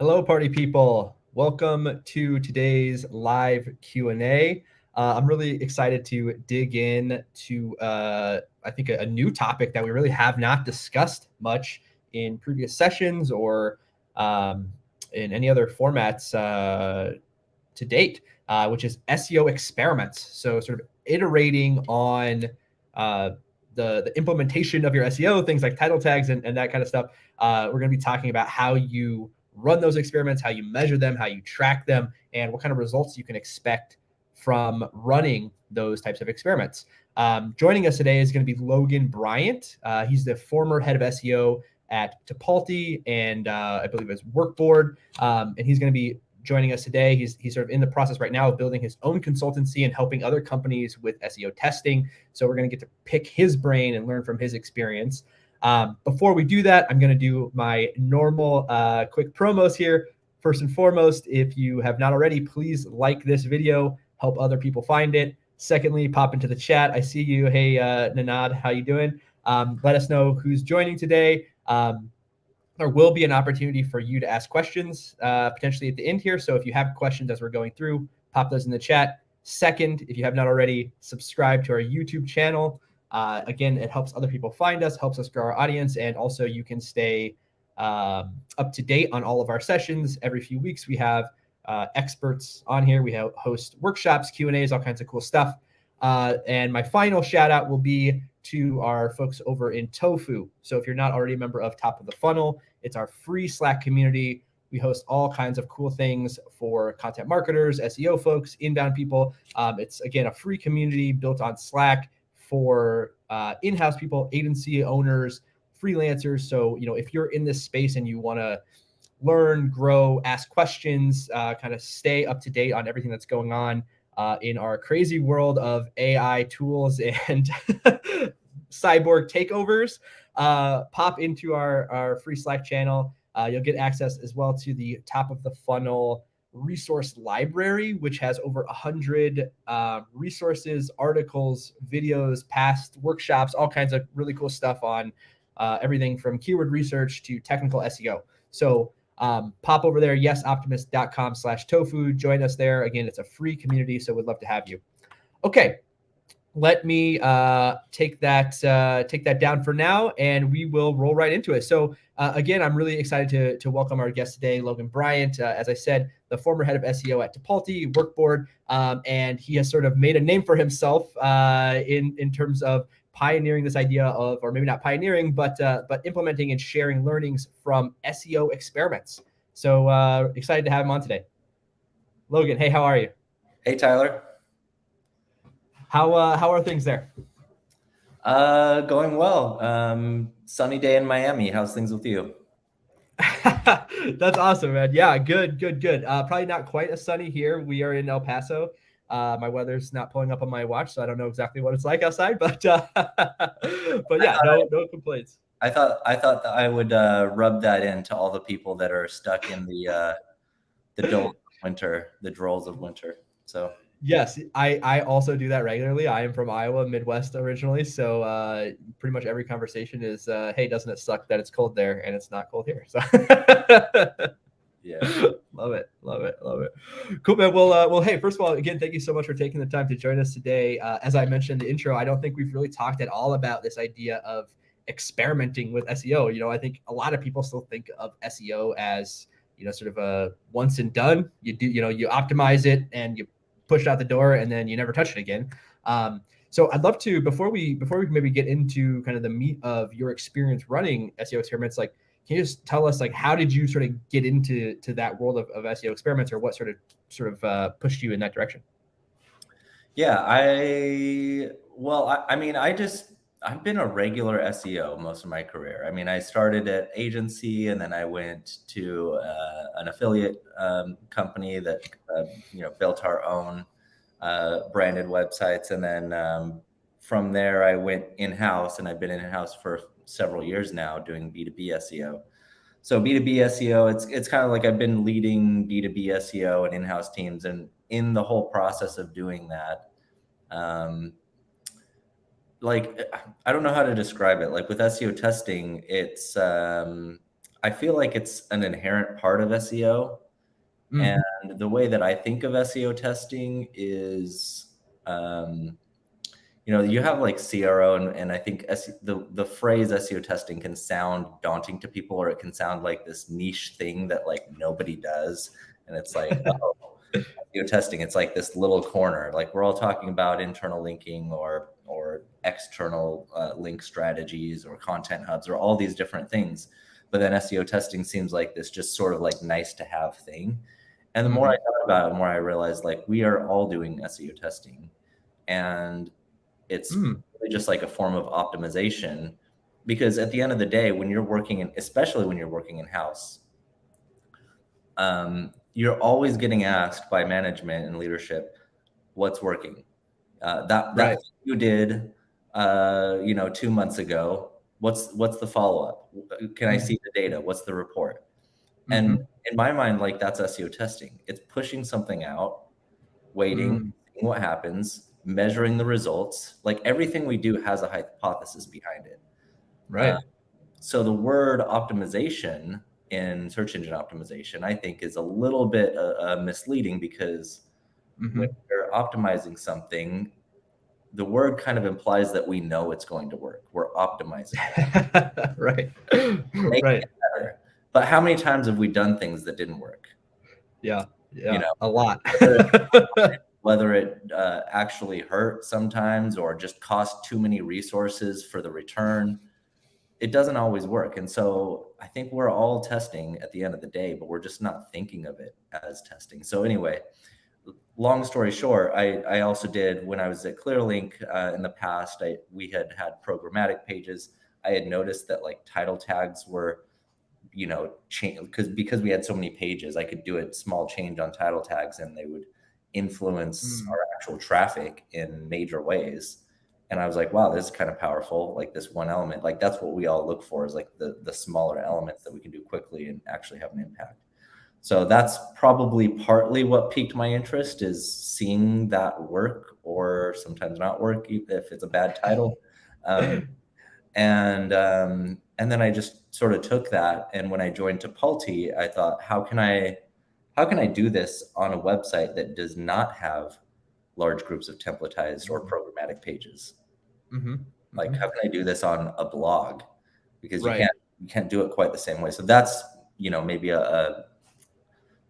Hello, party people. Welcome to today's live Q&A. I'm really excited to dig in to, I think, a new topic that we really have not discussed much in previous sessions or in any other formats to date, which is SEO experiments. So sort of iterating on the implementation of your SEO, things like title tags and that kind of stuff. We're going to be talking about how you run those experiments, how you measure them, how you track them, and what kind of results you can expect from running those types of experiments. Joining us today is going to be Logan Bryant. He's the former head of SEO at Tupalti and I believe his Workboard. And he's going to be joining us today. He's sort of in the process right now of building his own consultancy and helping other companies with SEO testing. So we're going to get to pick his brain and learn from his experience. Before we do that, I'm going to do my normal quick promos here. First and foremost, if you have not already, please like this video, help other people find it. Secondly, pop into the chat. I see you. Hey, Nanad, how you doing? Let us know who's joining today. There will be an opportunity for you to ask questions potentially at the end here. So if you have questions as we're going through, pop those in the chat. Second, if you have not already, subscribe to our YouTube channel. Again, it helps other people find us, helps us grow our audience, and also you can stay up to date on all of our sessions. Every few weeks, we have experts on here. We host workshops, Q&As, all kinds of cool stuff. And my final shout out will be to our folks over in Tofu. So if you're not already a member of Top of the Funnel, it's our free Slack community. We host all kinds of cool things for content marketers, SEO folks, inbound people. It's, again, a free community built on Slack for in-house people, agency owners, freelancers. So, if you're in this space and you want to learn, grow, ask questions, kind of stay up to date on everything that's going on in our crazy world of AI tools and cyborg takeovers, pop into our free Slack channel. You'll get access as well to the Top of the Funnel resource library, which has over 100 resources, articles, videos, past workshops, all kinds of really cool stuff on everything from keyword research to technical SEO. So pop over there, yesoptimist.com/tofu. Join us there. Again, it's a free community, so we'd love to have you. Okay, let me take that down for now, and we will roll right into it. So again, I'm really excited to welcome our guest today, Logan Bryant. As I said, the former head of SEO at Tupalti, Workboard, and he has sort of made a name for himself in terms of pioneering this idea of, or maybe not pioneering, but implementing and sharing learnings from SEO experiments. So excited to have him on today. Logan, hey, how are you? Hey, Tyler. How are things there? Going well. Sunny day in Miami. How's things with you? That's awesome, man. Yeah, good. Probably not quite as sunny here. We are in El Paso. My weather's not pulling up on my watch, so I don't know exactly what it's like outside, but yeah, no complaints. I thought that I would rub that into all the people that are stuck in the dole of winter, the drolls of winter. So yes, I also do that regularly. I am from Iowa, Midwest originally, so pretty much every conversation is, hey, doesn't it suck that it's cold there and it's not cold here? So yeah. Love it. Cool, man. Well, hey, first of all, again, thank you so much for taking the time to join us today. As I mentioned in the intro, I don't think we've really talked at all about this idea of experimenting with SEO. I think a lot of people still think of SEO as, sort of a once and done. You do, you optimize it and you push it out the door and then you never touch it again. So I'd love to, before we maybe get into kind of the meat of your experience running SEO experiments, like, can you just tell us, like, how did you sort of get into that world of SEO experiments, or what sort of pushed you in that direction? Yeah, I've been a regular SEO most of my career. I mean, I started at agency and then I went to an affiliate company that built our own branded websites, and then from there I went in-house, and I've been in-house for several years now doing B2B SEO. So B2B SEO, it's kind of like I've been leading B2B SEO and in-house teams, and in the whole process of doing that, like, I don't know how to describe it. Like with SEO testing, it's I feel like it's an inherent part of SEO. And the way that I think of SEO testing is, you have like CRO, and I think the phrase SEO testing can sound daunting to people, or it can sound like this niche thing that like nobody does. And it's like, oh, SEO testing, it's like this little corner. Like we're all talking about internal linking or external link strategies or content hubs or all these different things. But then SEO testing seems like this just sort of like nice to have thing. And the more I thought about it, the more I realized like we are all doing SEO testing, and it's really just like a form of optimization, because at the end of the day, when you're working in, especially when you're working in house, you're always getting asked by management and leadership, what's working? That thing you did, 2 months ago, what's the follow-up? Can I see the data? What's the report? And in my mind, like that's SEO testing. It's pushing something out, waiting, seeing what happens, measuring the results. Like everything we do has a hypothesis behind it. Right. So the word optimization in search engine optimization, I think, is a little bit misleading, because when you're optimizing something, the word kind of implies that we know it's going to work. We're optimizing it. Right. Making Right. it better. But how many times have we done things that didn't work? Yeah. Yeah. A lot. Whether it actually hurt sometimes or just cost too many resources for the return, it doesn't always work. And so I think we're all testing at the end of the day, but we're just not thinking of it as testing. So anyway, long story short, I also did, when I was at Clearlink in the past, we had programmatic pages. I had noticed that like title tags were, change, because we had so many pages, I could do a small change on title tags and they would influence our actual traffic in major ways. And I was like, wow, this is kind of powerful. Like this one element, like that's what we all look for, is like the smaller elements that we can do quickly and actually have an impact. So that's probably partly what piqued my interest, is seeing that work, or sometimes not work if it's a bad title. And then I just sort of took that. And when I joined Tupalti, I thought, how can I do this on a website that does not have large groups of templatized or programmatic pages? Like, how can I do this on a blog? Because you can't do it quite the same way. So that's, maybe a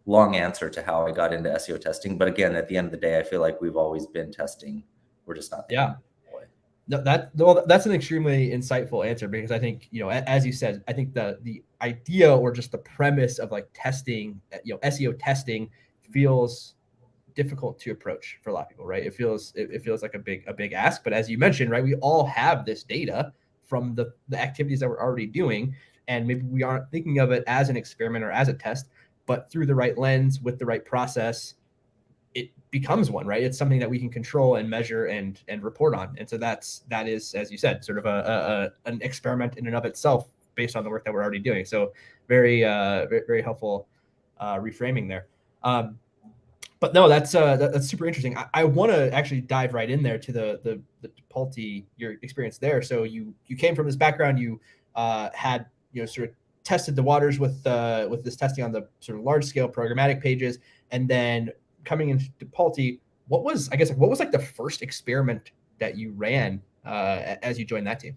long answer to how I got into SEO testing. But again, at the end of the day, I feel like we've always been testing. We're just not. No, that's an extremely insightful answer, because I think, as you said, I think the idea, or just the premise of like testing, SEO testing feels difficult to approach for a lot of people, right? It feels like a big ask. But as you mentioned, right, we all have this data from the activities that we're already doing, and maybe we aren't thinking of it as an experiment or as a test, but through the right lens, with the right process, it becomes one, right? It's something that we can control and measure and report on. And so that is, as you said, sort of an experiment in and of itself, based on the work that we're already doing. So very, very helpful reframing there. But no, that's super interesting. I want to actually dive right in there to the Tupalti, your experience there. So you came from this background, you had, sort of tested the waters with this testing on the sort of large scale programmatic pages, and then coming into Tupalti, what was like the first experiment that you ran as you joined that team?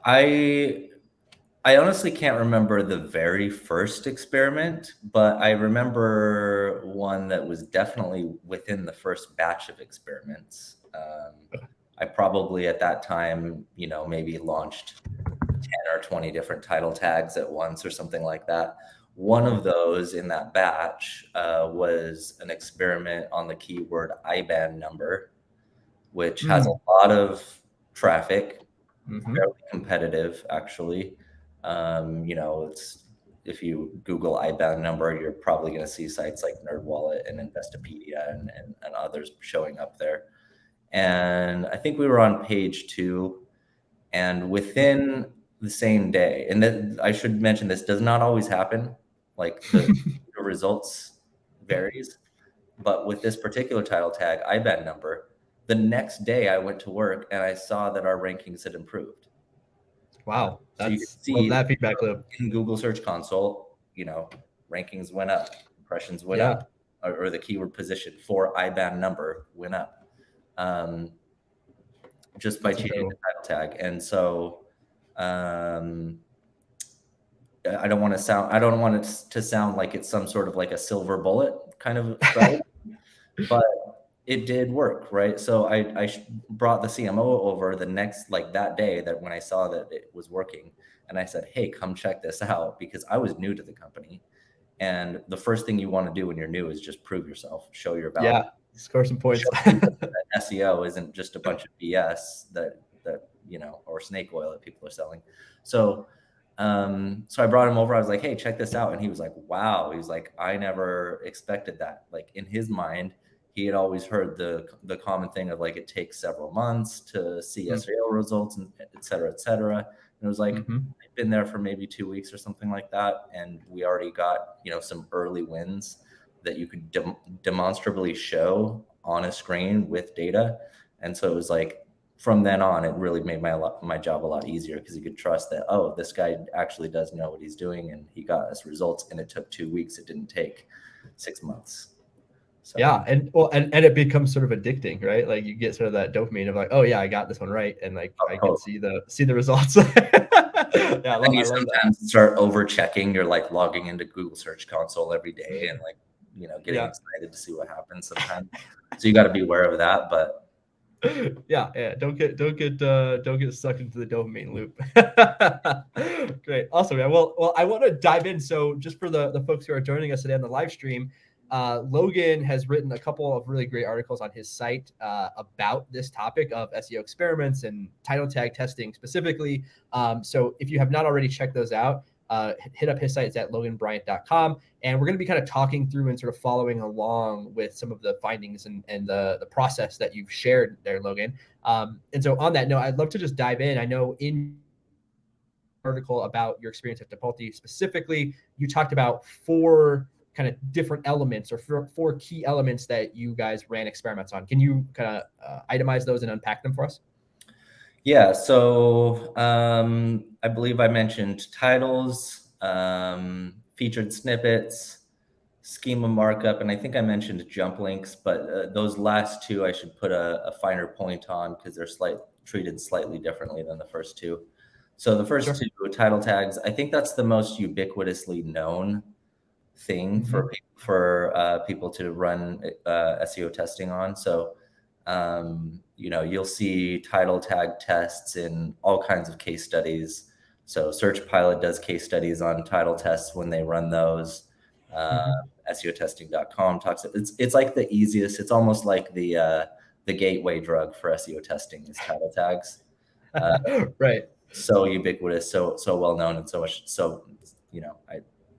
I honestly can't remember the very first experiment, but I remember one that was definitely within the first batch of experiments. I probably at that time, maybe launched 10 or 20 different title tags at once or something like that. One of those in that batch was an experiment on the keyword IBAN number, which has a lot of traffic, fairly competitive, actually. It's, if you Google IBAN number, you're probably going to see sites like NerdWallet and Investopedia and others showing up there. And I think we were on page 2, and within the same day, and that, I should mention, this does not always happen. Like the results varies, but with this particular title tag, IBAN number, the next day I went to work and I saw that our rankings had improved. Wow. So you can Love see that feedback loop. in Google Search Console, rankings went up, impressions went Yeah. up, or the keyword position for IBAN number went up, just by That's changing the incredible. title tag. And so, I don't want it to sound like it's some sort of like a silver bullet kind of strategy, but it did work, right? So I brought the CMO over the next, like that day, that when I saw that it was working, and I said, hey, come check this out, because I was new to the company. And the first thing you want to do when you're new is just prove yourself, show your value. Yeah. Score some points. Show people that SEO isn't just a bunch of BS that or snake oil that people are selling. So so I brought him over. I was like, hey, check this out. And he was like, wow. He was like, I never expected that. Like, in his mind, he had always heard the common thing of like, it takes several months to see SEO results, and et cetera, et cetera. And it was like, I've been there for maybe 2 weeks or something like that. And we already got, some early wins that you could demonstrably show on a screen with data. And so it was like, from then on, it really made my job a lot easier, because you could trust that, oh, this guy actually does know what he's doing, and he got us results, and it took 2 weeks. It didn't take 6 months. So. Yeah. And it becomes sort of addicting, right? Like, you get sort of that dopamine of like, oh yeah, I got this one right. And like, I can see the results. Yeah. And you sometimes start over checking. You're like logging into Google Search Console every day and like, getting excited to see what happens sometimes. So you got to be aware of that, but yeah, don't get sucked into the dopamine loop. Great, awesome. Yeah, well, I want to dive in. So just for the folks who are joining us today on the live stream, Logan has written a couple of really great articles on his site about this topic of SEO experiments and title tag testing specifically. So if you have not already checked those out, hit up his site. It's at loganbryant.com. And we're going to be kind of talking through and sort of following along with some of the findings and the process that you've shared there, Logan. And so on that note, I'd love to just dive in. I know in article about your experience at Tupalti specifically, you talked about 4 kind of different elements, or 4 key elements that you guys ran experiments on. Can you kind of itemize those and unpack them for us? Yeah, so I believe I mentioned titles, featured snippets, schema markup, and I think I mentioned jump links, but those last 2 I should put a finer point on, because they're treated slightly differently than the first 2. So the first 2 title tags, I think that's the most ubiquitously known thing for people to run SEO testing on. So you'll see title tag tests in all kinds of case studies. So Search Pilot does case studies on title tests when they run those. SEOtesting.com talks. It's like the easiest. It's almost like the gateway drug for SEO testing is title tags. Right. So ubiquitous, so well known, and so much. So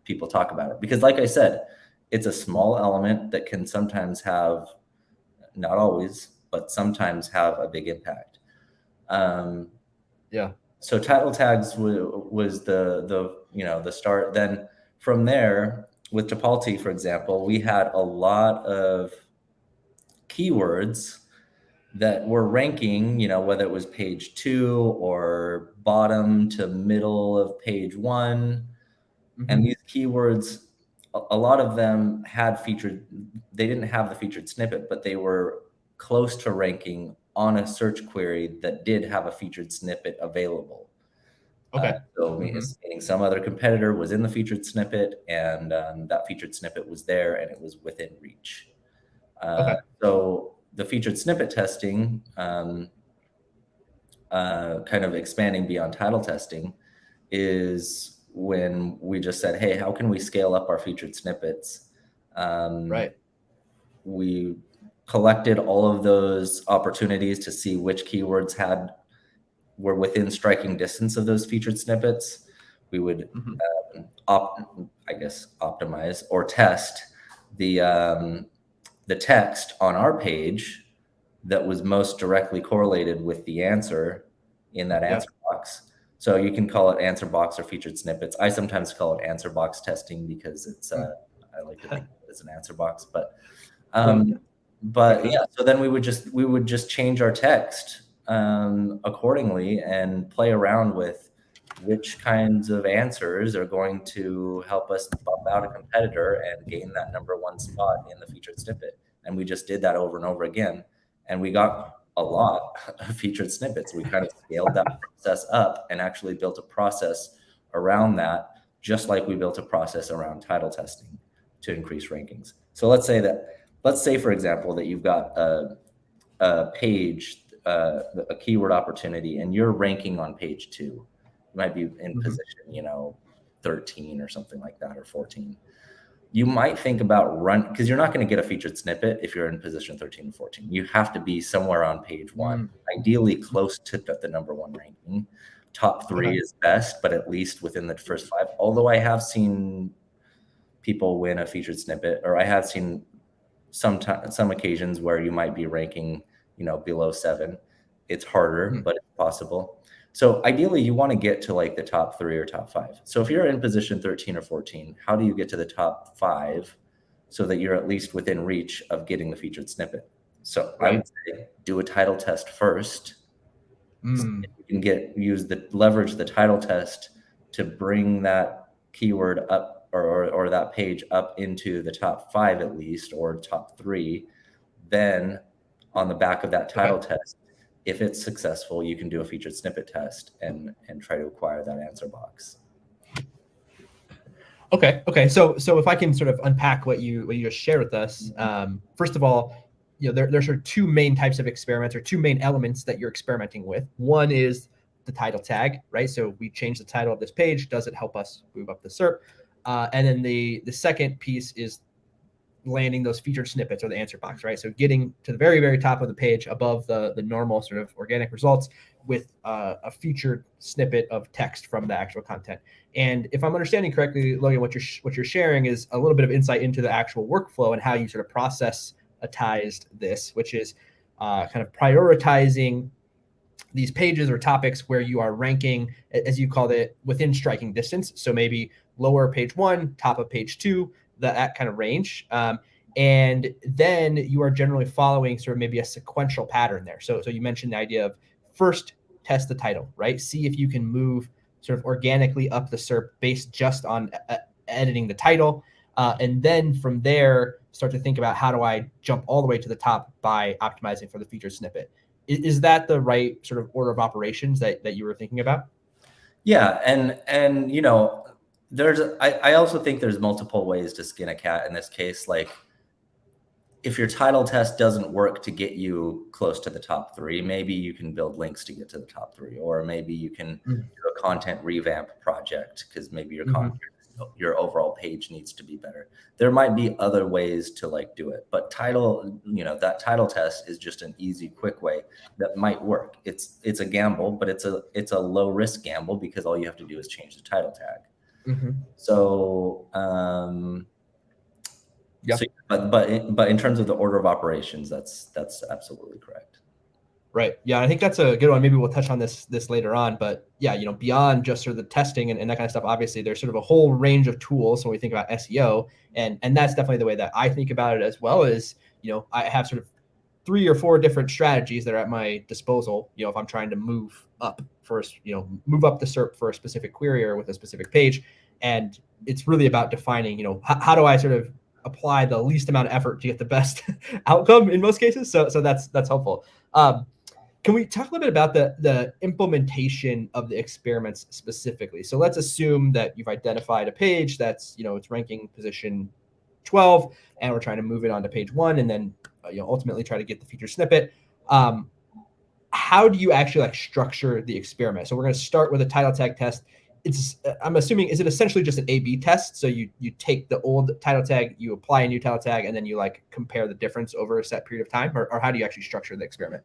people talk about it because, like I said, it's a small element that can sometimes have, not always, but sometimes have a big impact. Yeah. So title tags was the start. Then from there, with Tupalti, for example, we had a lot of keywords that were ranking, whether it was page 2 or bottom to middle of page 1. And these keywords, a lot of them they didn't have the featured snippet, but they were close to ranking on a search query that did have a featured snippet available. Okay. Meaning some other competitor was in the featured snippet, and that featured snippet was there and it was within reach. So the featured snippet testing, kind of expanding beyond title testing, is when we just said, hey, how can we scale up our featured snippets? Right. We collected all of those opportunities to see which keywords were within striking distance of those featured snippets. We would optimize or test the text on our page that was most directly correlated with the answer in that answer box. So you can call it answer box or featured snippets. I sometimes call it answer box testing because it's I like to think of it as an answer box. But so then we would just change our text accordingly and play around with which kinds of answers are going to help us bump out a competitor and gain that #1 spot in the featured snippet. And we just did that over and over again. And we got a lot of featured snippets. We kind of scaled that process up and actually built a process around that, just like we built a process around title testing to increase rankings. So let's say, for example, that you've got a page, a keyword opportunity, and you're ranking on page 2. You might be in position, 13 or something like that, or 14. You might think about because you're not going to get a featured snippet if you're in position 13 or 14. You have to be somewhere on page 1, ideally close to the #1 ranking. Top 3 is best, but at least within the first 5. Although I have seen people win a featured snippet, or I have seen some occasions where you might be ranking, below 7. It's harder, but it's possible. So ideally, you want to get to like the top 3 or top 5. So if you're in position 13 or 14, how do you get to the top 5 so that you're at least within reach of getting the featured snippet? So I would say do a title test first. So you can leverage the title test to bring that keyword up or that page up into the top 5 at least, or top 3. Then on the back of that title test, if it's successful, you can do a featured snippet test and try to acquire that answer box. Okay. So if I can sort of unpack what you just shared with us, first of all, there's sort of 2 main types of experiments, or 2 main elements that you're experimenting with. One is the title tag, right? So we change the title of this page. Does it help us move up the SERP? And then the second piece is landing those featured snippets or the answer box, right? So getting to the very, very top of the page above the normal sort of organic results with a featured snippet of text from the actual content. And if I'm understanding correctly, Logan, what you're sharing is a little bit of insight into the actual workflow and how you sort of processetized this, which is kind of prioritizing these pages or topics where you are ranking, as you called it, within striking distance. So maybe lower page 1, top of page 2, that kind of range. And then you are generally following sort of maybe a sequential pattern there. So you mentioned the idea of first test the title, right? See if you can move sort of organically up the SERP based just on editing the title. And then from there, start to think about how do I jump all the way to the top by optimizing for the featured snippet. Is that the right sort of order of operations that you were thinking about? Yeah. And I also think there's multiple ways to skin a cat in this case. Like, if your title test doesn't work to get you close to the top 3, maybe you can build links to get to the top 3, or maybe you can do a content revamp project because maybe your overall page needs to be better. There might be other ways to do it, but that title test is just an easy, quick way that might work. It's a gamble, but it's a low risk gamble because all you have to do is change the title tag. So, but in terms of the order of operations, that's absolutely correct. Right. Yeah, I think that's a good one. Maybe we'll touch on this later on. But yeah, beyond just sort of the testing and that kind of stuff, obviously there's sort of a whole range of tools when we think about SEO. And that's definitely the way that I think about it, as well as, I have sort of 3 or 4 different strategies that are at my disposal. If I'm trying to move up first, move up the SERP for a specific query or with a specific page. And it's really about defining, how do I sort of apply the least amount of effort to get the best outcome in most cases. So that's helpful. Can we talk a little bit about the implementation of the experiments specifically? So let's assume that you've identified a page that's, it's ranking position 12, and we're trying to move it onto page 1, and then ultimately try to get the feature snippet. How do you actually structure the experiment? So we're going to start with a title tag test. I'm assuming, is it essentially just an A/B test? So you take the old title tag, you apply a new title tag, and then you compare the difference over a set period of time, or how do you actually structure the experiment?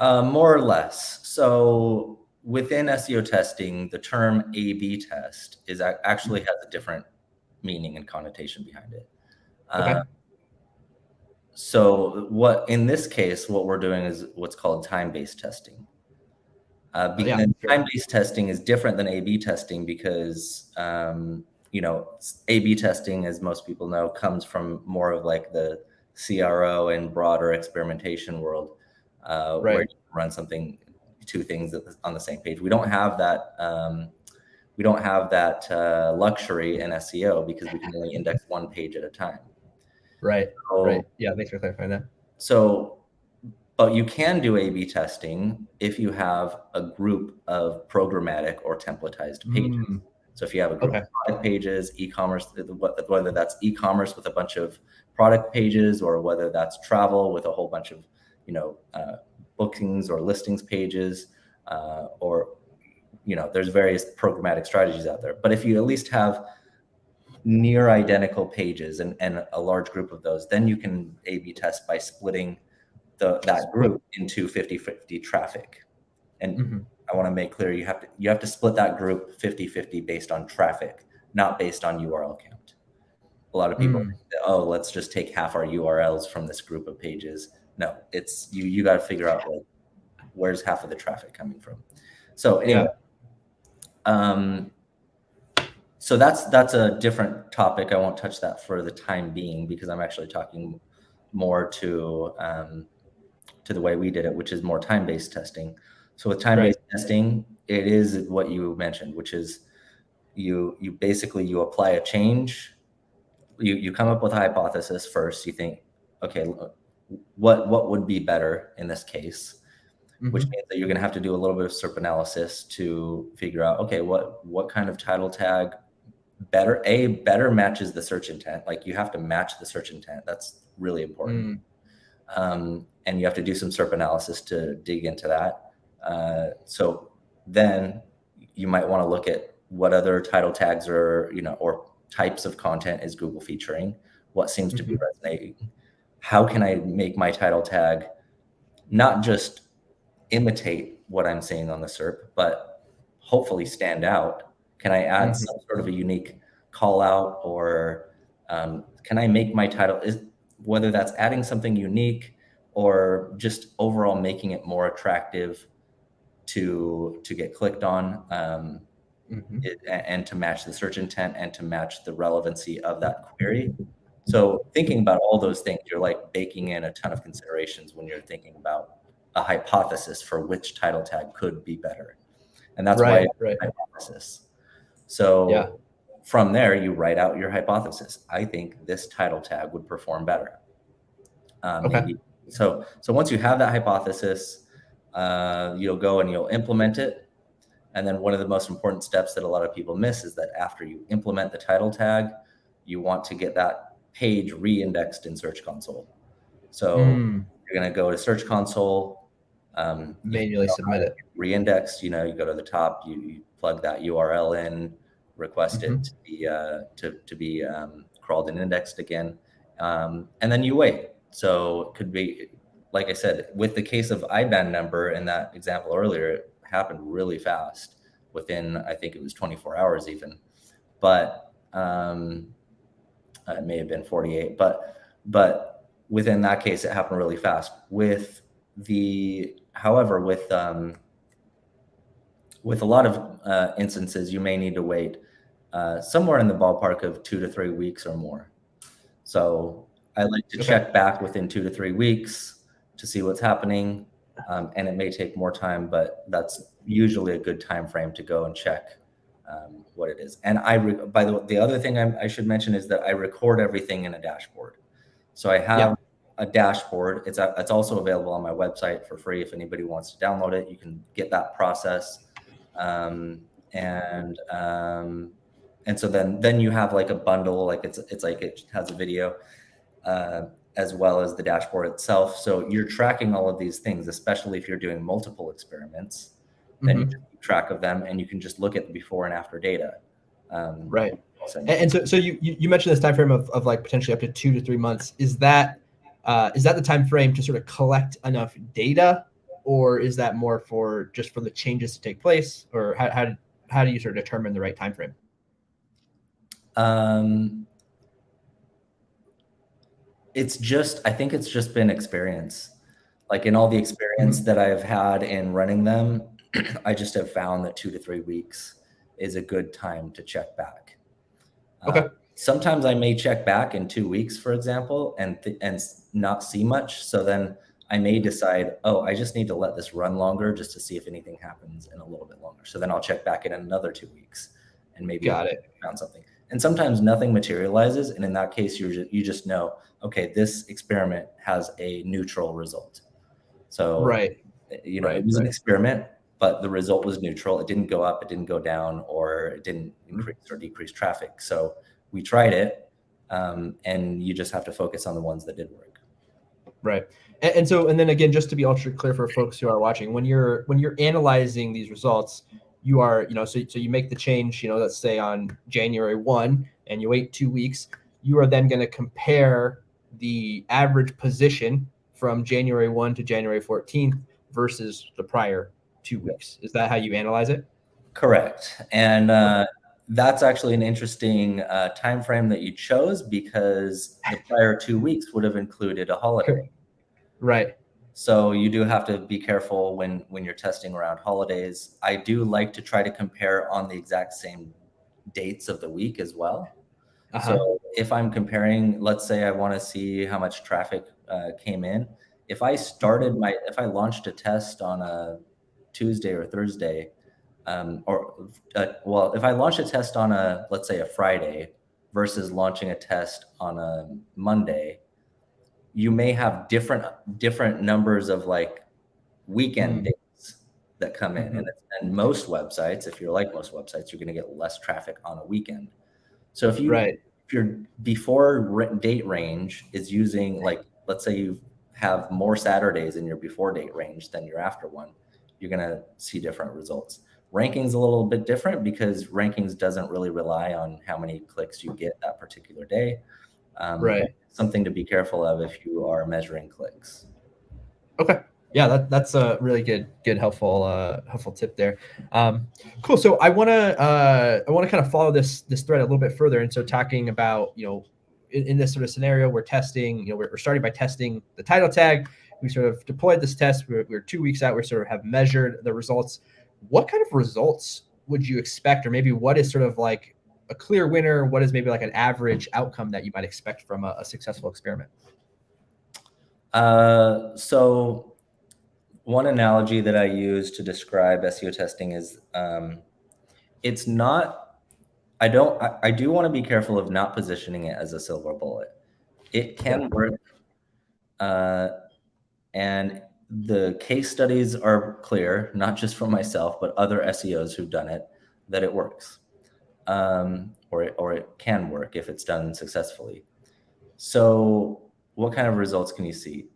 More or less. So within SEO testing, the term A/B test actually has a different meaning and connotation behind it. Okay. So in this case, what we're doing is what's called time-based testing. Time-based testing is different than A/B testing because, A/B testing, as most people know, comes from more of the CRO and broader experimentation world, where you run something two things on the same page. We don't have that. Luxury in SEO because we can only index one page at a time. Right. So, right. Yeah. Thanks for clarifying that. So, but you can do A/B testing if you have a group of programmatic or templatized pages. So if you have a group of product pages, e-commerce, whether that's e-commerce with a bunch of product pages, or whether that's travel with a whole bunch of, bookings or listings pages, or, there's various programmatic strategies out there. But if you at least have near identical pages and a large group of those, then you can A/B test by splitting that group into 50-50 traffic. And I want to make clear, you have to split that group 50-50 based on traffic, not based on URL count. A lot of people think that, oh, let's just take half our URLs from this group of pages. No, it's you got to figure out, like, where's half of the traffic coming from. So anyway, so that's a different topic. I won't touch that for the time being because I'm actually talking more to the way we did it, which is more time-based testing. So with time-based testing, it is what you mentioned, which is you basically apply a change. You come up with a hypothesis first. You think, okay, what would be better in this case? Which means that you're going to have to do a little bit of SERP analysis to figure out, okay, what kind of title tag better matches the search intent. Like, you have to match the search intent. That's really important. And you have to do some SERP analysis to dig into that. So then you might want to look at what other title tags or types of content is Google featuring, what seems to be resonating. How can I make my title tag not just imitate what I'm seeing on the SERP, but hopefully stand out? Can I add some sort of a unique call out, or can I make my title, whether that's adding something unique or just overall making it more attractive to get clicked on, and to match the search intent and to match the relevancy of that query. So thinking about all those things, you're like baking in a ton of considerations when you're thinking about a hypothesis for which title tag could be better. And that's why it's a hypothesis. So from there, you write out your hypothesis. I think this title tag would perform better. Maybe. So once you have that hypothesis, you'll go and you'll implement it. And then one of the most important steps that a lot of people miss is that after you implement the title tag, you want to get that page re-indexed in Search Console. So you're going to go to Search Console, manually submit it, re-index. You go to the top, you plug that URL in, request it to be crawled and indexed again, and then you wait. So it could be, like I said, with the case of IBAN number in that example earlier, it happened really fast, within, I think it was 24 hours even, but it may have been 48, but within that case, it happened really fast. However, with a lot of instances, you may need to wait somewhere in the ballpark of 2 to 3 weeks or more. So I like to check back within 2 to 3 weeks to see what's happening, and it may take more time, but that's usually a good time frame to go and check what it is. And by the way, the other thing I should mention is that I record everything in a dashboard. So I have a dashboard. It's also available on my website for free. If anybody wants to download it, you can get that process. And so then you have like a bundle, like it's like it has a video, as well as the dashboard itself. So you're tracking all of these things, especially if you're doing multiple experiments, then you keep track of them and you can just look at the before and after data. Right. And so you mentioned this time frame of like potentially up to 2 to 3 months. Is that the time frame to sort of collect enough data, or is that more for the changes to take place, or how do you sort of determine the right time frame? I think it's just been experience. Like, in all the experience that I've had in running them, I just have found that 2 to 3 weeks is a good time to check back. Sometimes I may check back in 2 weeks, for example, and not see much. So then I may decide, oh, I just need to let this run longer just to see if anything happens in a little bit longer. So then I'll check back in another 2 weeks and maybe Got it. found something. And sometimes nothing materializes. And in that case, you just know, okay, this experiment has a neutral result. So, Right. it was an experiment, but the result was neutral. It didn't go up, it didn't go down, or it didn't increase or decrease traffic. So we tried it, and you just have to focus on the ones that did work. Right. And then again, just to be ultra clear for folks who are watching, when you're analyzing these results, you are, so you make the change, let's say on January 1, and you wait 2 weeks, you are then going to compare the average position from January 1 to January 14th versus the prior 2 weeks. Is that how you analyze it? Correct. And that's actually an interesting time frame that you chose, because the prior 2 weeks would have included a holiday. Right. So you do have to be careful when you're testing around holidays. I do like to try to compare on the exact same dates of the week as well. So if I'm comparing, let's say I want to see how much traffic came in. If I launched a test on a Tuesday or Thursday, if I launched a test on let's say a Friday versus launching a test on a Monday, you may have different numbers of like weekend days that come in. And most websites, if you're like most websites, you're going to get less traffic on a weekend. So if your before date range is using, like, let's say you have more Saturdays in your before date range than your after one, you're going to see different results. Rankings a little bit different, because rankings doesn't really rely on how many clicks you get that particular day. Something to be careful of if you are measuring clicks. Okay. Yeah, that's a really good helpful tip there. Cool. So I want to kind of follow this thread a little bit further. And so talking about, in this sort of scenario, we're testing, we're starting by testing the title tag. We sort of deployed this test. We're 2 weeks out. We sort of have measured the results. What kind of results would you expect, or maybe what is sort of like a clear winner? What is maybe like an average outcome that you might expect from a successful experiment? So one analogy that I use to describe SEO testing is, it's not, I do want to be careful of not positioning it as a silver bullet. It can work. And the case studies are clear, not just from myself, but other SEOs who've done it, that it works. Or it can work if it's done successfully. So what kind of results can you see?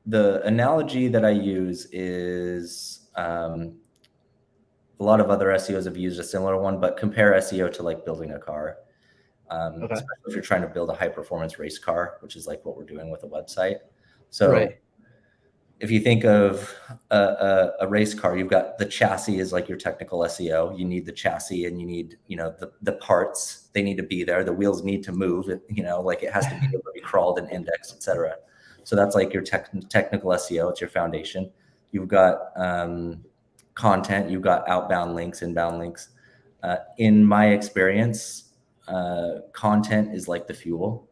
The analogy that I use is, a lot of other SEOs have used a similar one, but compare SEO to like building a car. Especially if you're trying to build a high performance race car, which is like what we're doing with a website. So if you think of a race car, you've got the chassis is like your technical SEO. You need the chassis, and you need, the parts, they need to be there. The wheels need to move, like it has to be able to be crawled and indexed, etc. So that's like your technical SEO. It's your foundation. You've got content, you've got outbound links, inbound links. In my experience, content is like the fuel.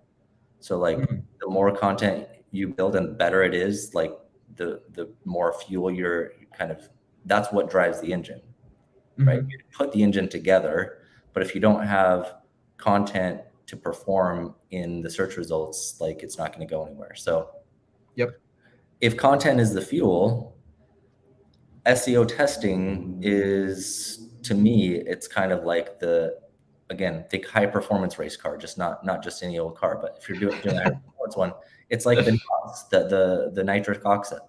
So like the more content you build and the better it is, like the more fuel you're that's what drives the engine, right? You put the engine together, but if you don't have content to perform in the search results, like it's not going to go anywhere. So if content is the fuel, SEO testing is, to me, it's kind of like again, think high performance race car, just not just any old car, but if you're doing a high performance one, it's like the nitric oxide.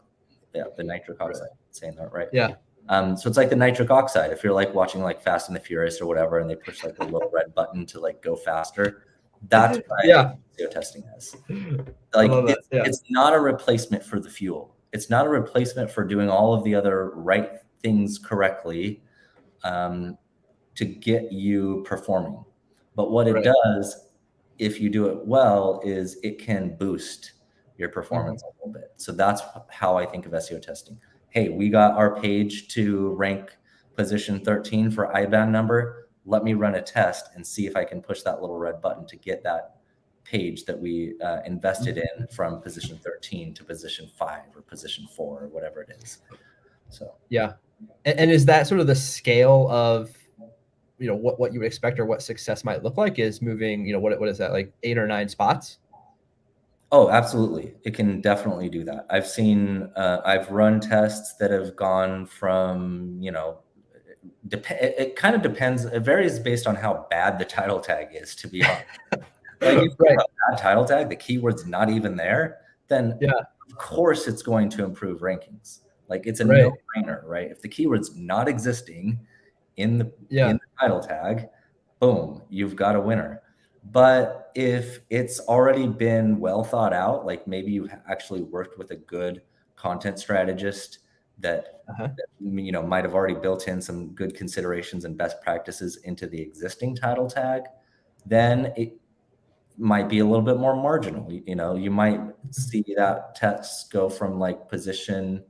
Yeah, the nitric oxide. Saying that right? Yeah. So it's like the nitric oxide. If you're like watching like Fast and the Furious or whatever, and they push like a little red button to like go faster, that's what SEO testing is. Like it's not a replacement for the fuel. It's not a replacement for doing all of the other right things correctly to get you performing. But what it does, if you do it well, is it can boost your performance a little bit. So that's how I think of SEO testing. Hey, we got our page to rank position 13 for IBAN number. Let me run a test and see if I can push that little red button to get that page that we invested in from position 13 to position 5 or position 4 or whatever it is. So yeah. And is that sort of the scale of, you know, what you would expect or what success might look like, is moving, you know, what is that, like 8 or 9 spots? Oh, absolutely. It can definitely do that. I've run tests that have gone from, you know, it kind of depends. It varies based on how bad the title tag is, to be honest. Like if you Right. have a bad title tag, the keyword's not even there, then Yeah. of course it's going to improve rankings. Like it's a Right. no-brainer, right? If the keyword's not existing in the Yeah. title tag, boom, you've got a winner. But if it's already been well thought out, like maybe you've actually worked with a good content strategist that, you know, might have already built in some good considerations and best practices into the existing title tag, then it might be a little bit more marginal. You know, you might see that test go from like position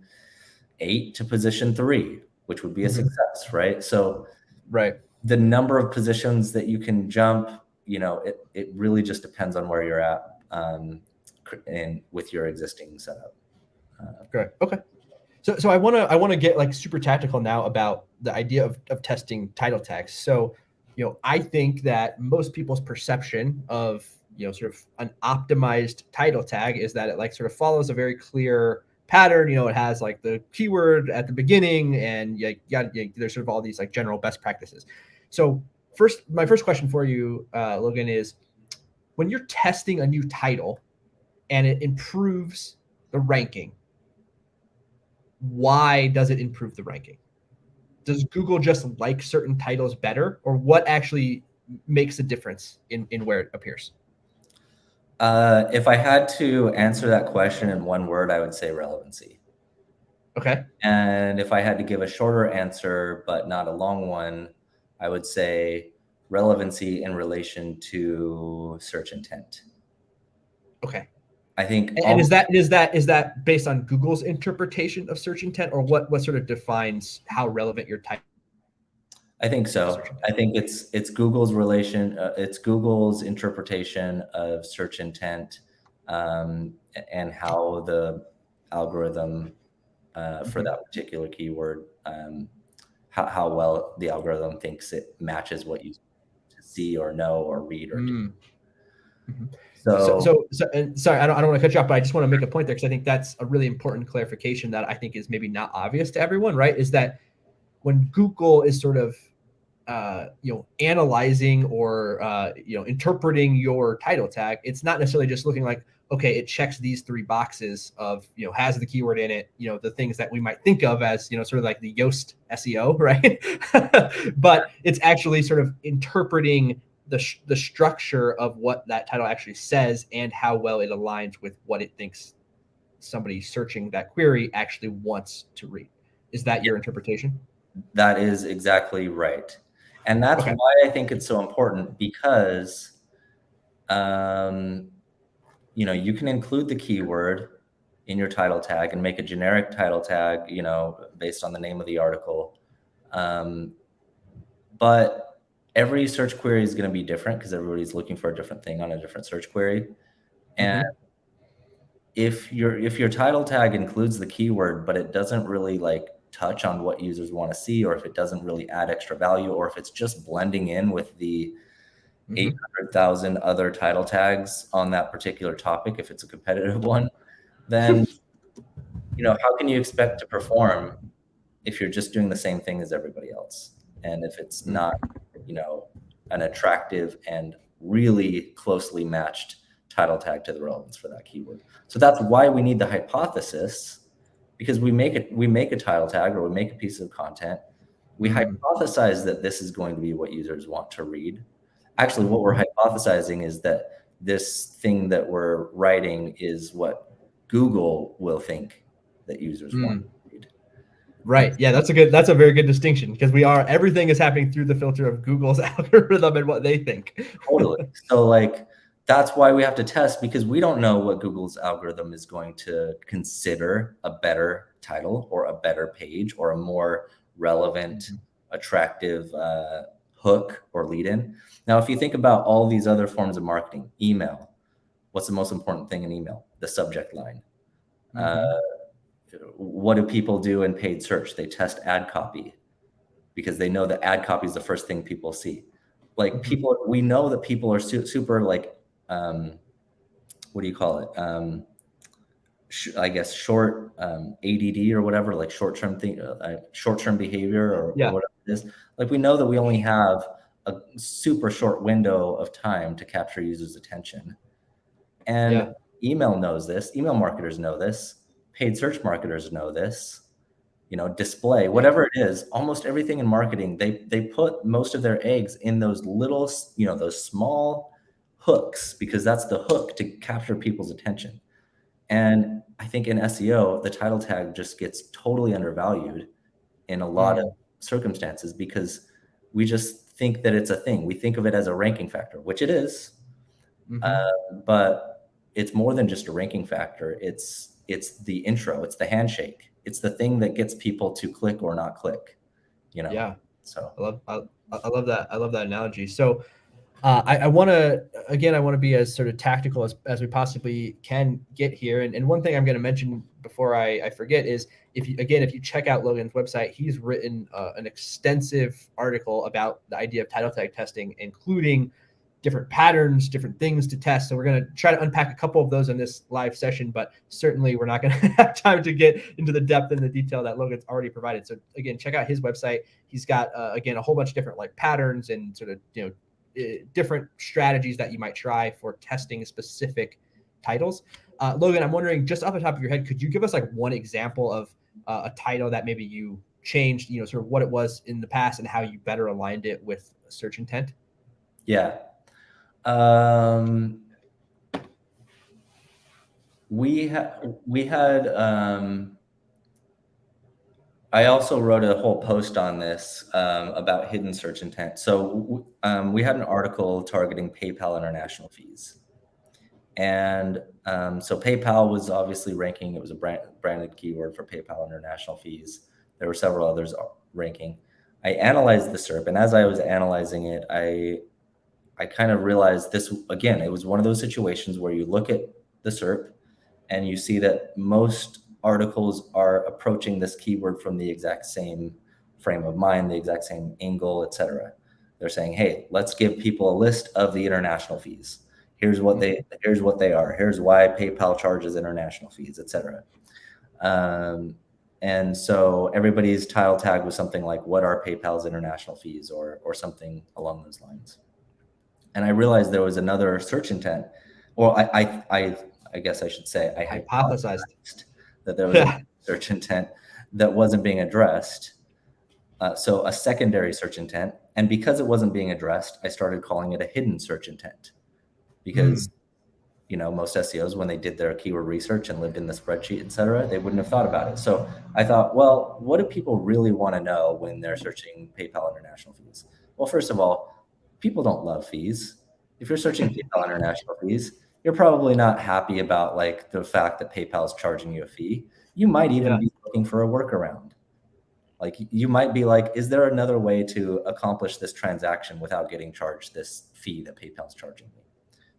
8 to position 3, which would be a success, right? So Right. the number of positions that you can jump, you know, it really just depends on where you're at and with your existing setup. Great. Okay. So I want to get like super tactical now about the idea of testing title tags. So, you know, I think that most people's perception of, you know, sort of an optimized title tag is that it like sort of follows a very clear pattern. You know, it has like the keyword at the beginning, and there's sort of all these like general best practices. So my first question for you, Logan, is when you're testing a new title and it improves the ranking, why does it improve the ranking? Does Google just like certain titles better, or what actually makes a difference in where it appears? If I had to answer that question in one word, I would say relevancy. Okay. And if I had to give a shorter answer, but not a long one, I would say relevancy in relation to search intent. Okay. I think, and is that based on Google's interpretation of search intent, or what sort of defines how relevant your title? I think so. I think it's Google's it's Google's interpretation of search intent, and how the algorithm for that particular keyword, how well the algorithm thinks it matches what you see or know or read or do. And sorry, I don't want to cut you off, but I just want to make a point there, because I think that's a really important clarification that I think is maybe not obvious to everyone, right? Is that when Google is sort of you know, analyzing or you know, interpreting your title tag, it's not necessarily just looking like, okay, it checks these 3 boxes of, you know, has the keyword in it, you know, the things that we might think of as, you know, sort of like the Yoast SEO, right? But it's actually sort of interpreting the structure of what that title actually says and how well it aligns with what it thinks somebody searching that query actually wants to read. Is that your interpretation? That is exactly right. And that's why I think it's so important, because, you know, you can include the keyword in your title tag and make a generic title tag, you know, based on the name of the article. But every search query is going to be different, because everybody's looking for a different thing on a different search query. And if your title tag includes the keyword, but it doesn't really like touch on what users want to see, or if it doesn't really add extra value, or if it's just blending in with the 800,000 other title tags on that particular topic, if it's a competitive one, then, you know, how can you expect to perform if you're just doing the same thing as everybody else? And if it's not, you know, an attractive and really closely matched title tag to the relevance for that keyword. So that's why we need the hypothesis, because we make a title tag, or we make a piece of content. We hypothesize that this is going to be what users want to read. Actually, what we're hypothesizing is that this thing that we're writing is what Google will think that users want to read. Right. Yeah, that's a very good distinction, because everything is happening through the filter of Google's algorithm and what they think. Totally. So like, that's why we have to test, because we don't know what Google's algorithm is going to consider a better title or a better page or a more relevant, attractive hook or lead in. Now, if you think about all these other forms of marketing, email, What's the most important thing in email? The subject line. Mm-hmm. What do people do in paid search? They test ad copy because they know that ad copy is the first thing people see. Like Mm-hmm. people, we know that people are super like, what do you call it? I guess short ADD or whatever, like short-term behavior or whatever it is. Like we know that we only have a super short window of time to capture users' attention. And email knows this, email marketers know this, paid search marketers know this, display, whatever it is, almost everything in marketing, they put most of their eggs in those little, those small hooks, because that's the hook to capture people's attention. And I think in SEO, the title tag just gets totally undervalued in a lot of circumstances because we just think that it's a thing. We think of it as a ranking factor, which it is, but it's more than just a ranking factor. It's the intro, it's the handshake, it's the thing that gets people to click or not click. Yeah. So I love that. I love that analogy. So I want to be as sort of tactical as we possibly can get here. And one thing I'm going to mention before I forget is if you check out Logan's website, he's written an extensive article about the idea of title tag testing, including different patterns, different things to test. So we're going to try to unpack a couple of those in this live session, but certainly we're not going to have time to get into the depth and the detail that Logan's already provided. So again, check out his website. He's got, again, a whole bunch of different like patterns and sort of, different strategies that you might try for testing specific titles. Logan, I'm wondering, just off the top of your head, could you give us like one example of a title that maybe you changed, sort of what it was in the past and how you better aligned it with search intent? Yeah. We had I also wrote a whole post on this about hidden search intent. So we had an article targeting PayPal international fees. And so PayPal was obviously ranking. It was a branded keyword for PayPal international fees. There were several others ranking. I analyzed the SERP, and as I was analyzing it, I kind of realized this, again, it was one of those situations where you look at the SERP and you see that most articles are approaching this keyword from the exact same frame of mind, the exact same angle, etc. They're saying, hey, let's give people a list of the international fees. Here's what they are. Here's why PayPal charges international fees, etc. And so everybody's title tag was something like, what are PayPal's international fees, or something along those lines. And I realized there was another search intent. Well, I guess I should say I hypothesized that there was a search intent that wasn't being addressed. So a secondary search intent. And because it wasn't being addressed, I started calling it a hidden search intent. Because most SEOs, when they did their keyword research and lived in the spreadsheet, et cetera, they wouldn't have thought about it. So I thought, well, what do people really want to know when they're searching PayPal international fees? Well, first of all, people don't love fees. If you're searching PayPal international fees, you're probably not happy about like the fact that PayPal is charging you a fee. You might even be looking for a workaround. Like you might be like, is there another way to accomplish this transaction without getting charged this fee that PayPal's charging me?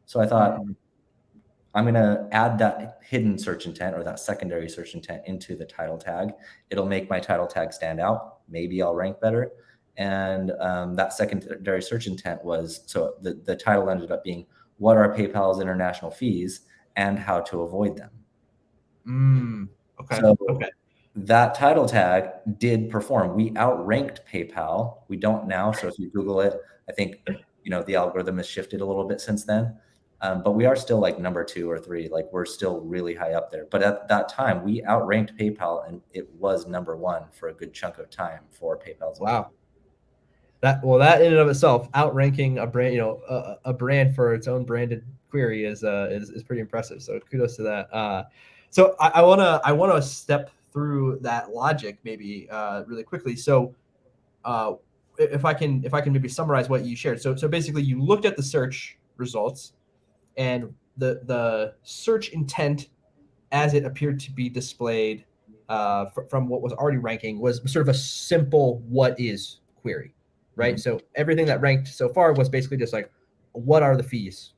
So I thought, I'm going to add that hidden search intent or that secondary search intent into the title tag. It'll make my title tag stand out. Maybe I'll rank better. And that secondary search intent was, so the title ended up being, what are PayPal's international fees and how to avoid them? Okay. So that title tag did perform. We outranked PayPal. We don't now. So if you Google it, I think, the algorithm has shifted a little bit since then. But we are still like number 2 or 3. Like we're still really high up there. But at that time, we outranked PayPal, and it was number 1 for a good chunk of time for PayPal's. Wow. That in and of itself, outranking a brand, a brand for its own branded query is pretty impressive. So kudos to that. So I wanna step through that logic maybe really quickly. So if I can maybe summarize what you shared. So basically, you looked at the search results, and the search intent as it appeared to be displayed from what was already ranking was sort of a simple "what is" query. Right. So everything that ranked so far was basically just like, what are the fees?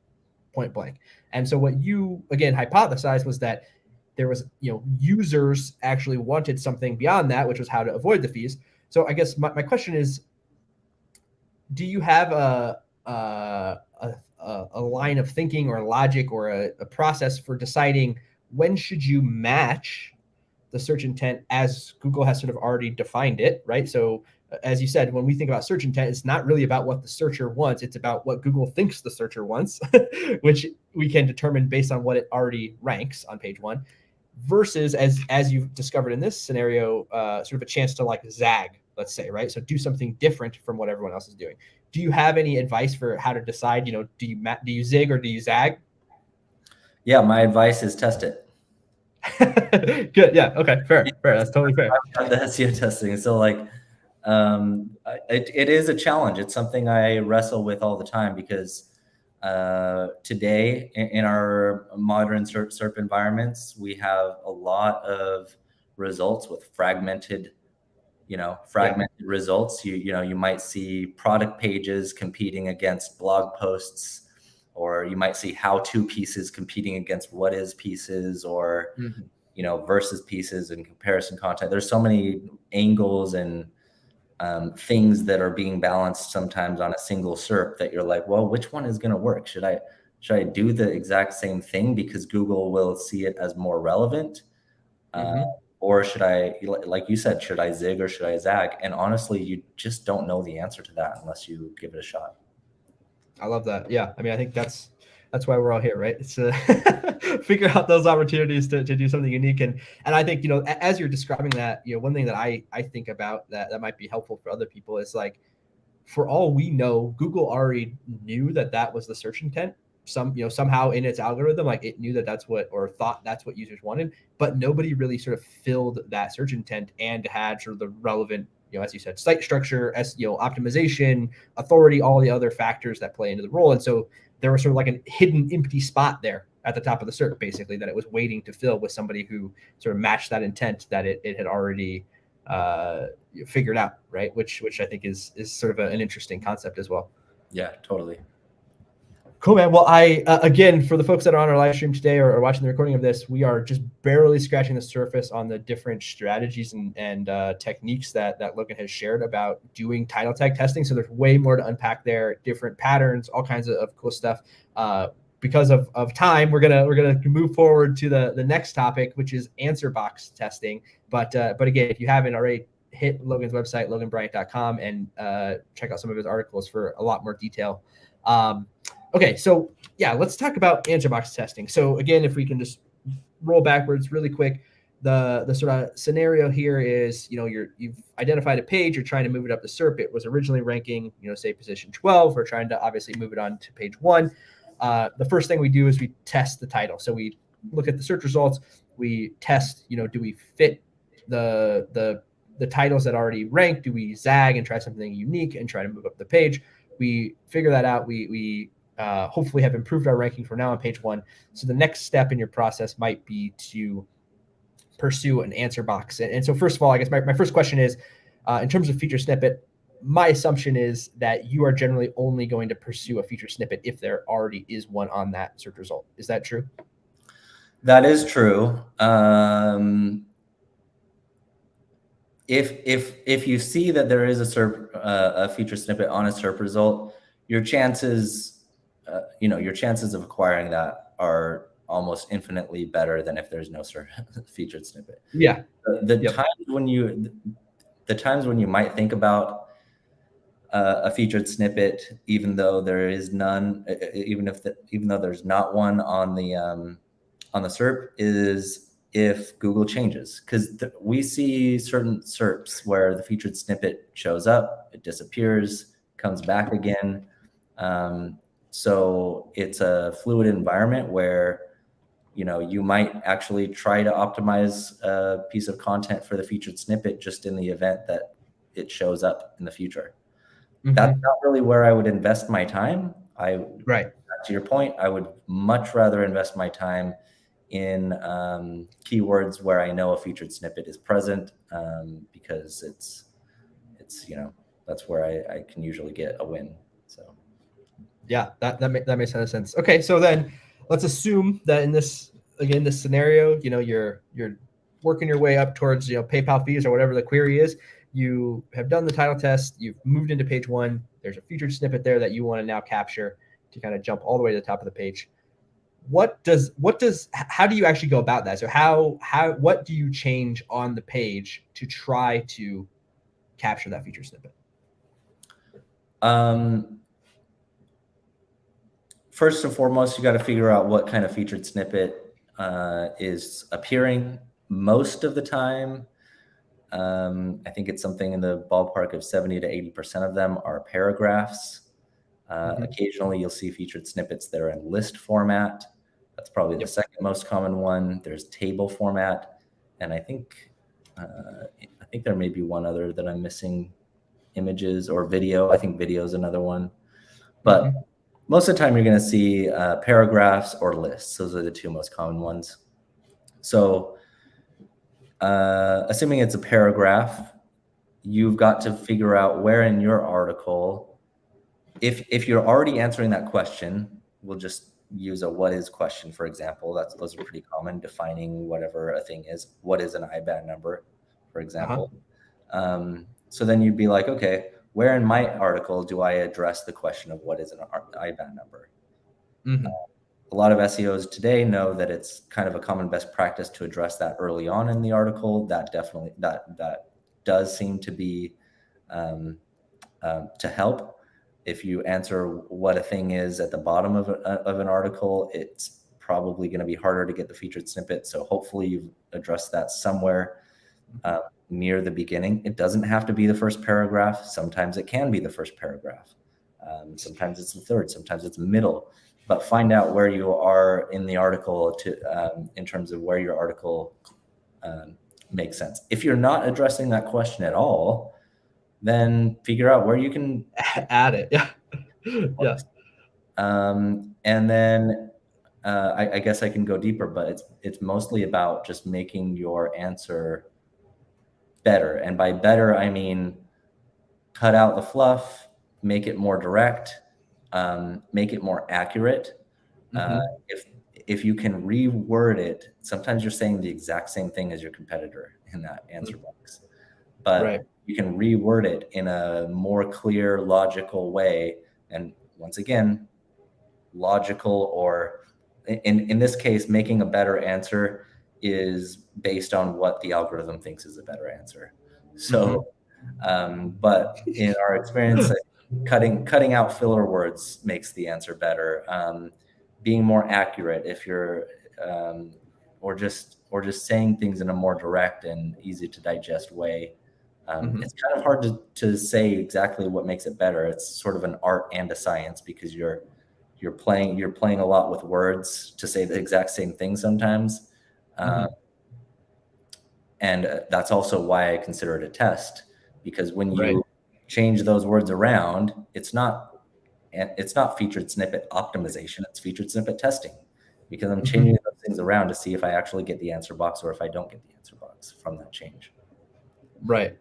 point blank. And so what you, again, hypothesized was that there was, users actually wanted something beyond that, which was how to avoid the fees. So I guess my question is, do you have a line of thinking or logic or a process for deciding when should you match the search intent as Google has sort of already defined it, right? So as you said, when we think about search intent, it's not really about what the searcher wants. It's about what Google thinks the searcher wants, which we can determine based on what it already ranks on page one, versus as you've discovered in this scenario, sort of a chance to like zag, let's say, right? So do something different from what everyone else is doing. Do you have any advice for how to decide, do you zig or do you zag? Yeah, my advice is test it. Good. Yeah. Okay. Fair. That's totally fair. The SEO testing. So like, it is a challenge. It's something I wrestle with all the time because today in our modern SERP environments, we have a lot of results with fragmented results. You might see product pages competing against blog posts, or you might see how-to pieces competing against what is pieces, or versus pieces and comparison content. There's so many angles and things that are being balanced sometimes on a single SERP that you're like, well, which one is going to work? Should I do the exact same thing because Google will see it as more relevant? Or should I, like you said, should I zig or should I zag? And honestly, you just don't know the answer to that unless you give it a shot. I love that. Yeah. I mean, I think that's why we're all here, right? It's to figure out those opportunities to do something unique. And I think, as you're describing that, one thing that I think about that might be helpful for other people is like, for all we know, Google already knew that was the search intent. Somehow in its algorithm, like it knew that's what, or thought that's what users wanted, but nobody really sort of filled that search intent and had sort of the relevant, as you said, site structure, SEO optimization, authority, all the other factors that play into the role. And so there was sort of like a hidden empty spot there at the top of the SERP, basically, that it was waiting to fill with somebody who sort of matched that intent that it had already figured out, right? Which I think is sort of an interesting concept as well. Yeah, totally. Cool, man. Well, I again, for the folks that are on our live stream today or watching the recording of this, we are just barely scratching the surface on the different strategies and techniques that Logan has shared about doing title tag testing. So there's way more to unpack there, different patterns, all kinds of cool stuff. Because of time, we're gonna move forward to the next topic, which is answer box testing. But again, if you haven't already, hit Logan's website, loganbryant.com, and check out some of his articles for a lot more detail. Okay, so yeah, let's talk about answer box testing. So again, if we can just roll backwards really quick, the sort of scenario here is, you've identified a page, you're trying to move it up the SERP. It was originally ranking, say position 12. We're trying to obviously move it on to page 1. The first thing we do is we test the title. So we look at the search results. We test, do we fit the titles that already rank? Do we zag and try something unique and try to move up the page? We figure that out. We hopefully have improved our ranking for now on page 1. So the next step in your process might be to pursue an answer box. And so first of all, I guess my first question is, in terms of feature snippet, my assumption is that you are generally only going to pursue a feature snippet if there already is one on that search result. Is that true? That is true. If you see that there is a feature snippet on a SERP result, your chances of acquiring that are almost infinitely better than if there's no featured snippet. Yeah. The times when you might think about a featured snippet, even though there is none, even though there's not one on the SERP, is if Google changes, because we see certain SERPs where the featured snippet shows up, it disappears, comes back again. So it's a fluid environment where, you might actually try to optimize a piece of content for the featured snippet just in the event that it shows up in the future. Mm-hmm. That's not really where I would invest my time. Right. To your point, I would much rather invest my time in keywords where I know a featured snippet is present, because it's that's where I can usually get a win. So. Yeah, that makes a ton of sense. Okay, so then let's assume that in this scenario, you're working your way up towards PayPal fees or whatever the query is. You have done the title test. You've moved into page one. There's a featured snippet there that you want to now capture to kind of jump all the way to the top of the page. How do you actually go about that? So what do you change on the page to try to capture that featured snippet? First and foremost, you got to figure out what kind of featured snippet is appearing. Most of the time, I think it's something in the ballpark of 70 to 80% of them are paragraphs. Occasionally, you'll see featured snippets that are in list format. That's probably the second most common one. There's table format, and I think there may be one other that I'm missing, images or video. I think video is another one, but most of the time you're going to see paragraphs or lists. Those are the two most common ones. So assuming it's a paragraph, you've got to figure out where in your article, if you're already answering that question, we'll just use a what is question, for example. Those are pretty common, defining whatever a thing is. What is an IBAN number, for example? So then you'd be like, okay, where in my article do I address the question of what is an IBAN number? A lot of SEOs today know that it's kind of a common best practice to address that early on in the article. That definitely that does seem to be to help. If you answer what a thing is at the bottom of an article, it's probably going to be harder to get the featured snippet. So hopefully you've addressed that somewhere near the beginning. It doesn't have to be the first paragraph. Sometimes it can be the first paragraph. Sometimes it's the third, sometimes it's middle, but find out where you are in the article in terms of where your article makes sense. If you're not addressing that question at all, then figure out where you can add it. Yeah. And then I guess I can go deeper, but it's mostly about just making your answer better. And by better, I mean cut out the fluff, make it more direct, make it more accurate. If you can reword it, sometimes you're saying the exact same thing as your competitor in that answer box, but you can reword it in a more clear, logical way. And once again, logical, or in this case, making a better answer is based on what the algorithm thinks is a better answer. So, but in our experience, cutting out filler words makes the answer better. Being more accurate, if you're, or just saying things in a more direct and easy to digest way. It's kind of hard to say exactly what makes it better. It's sort of an art and a science, because you're playing a lot with words to say the exact same thing sometimes. And that's also why I consider it a test, because when you change those words around, it's not featured snippet optimization, it's featured snippet testing, because I'm changing those things around to see if I actually get the answer box or if I don't get the answer box from that change. Right.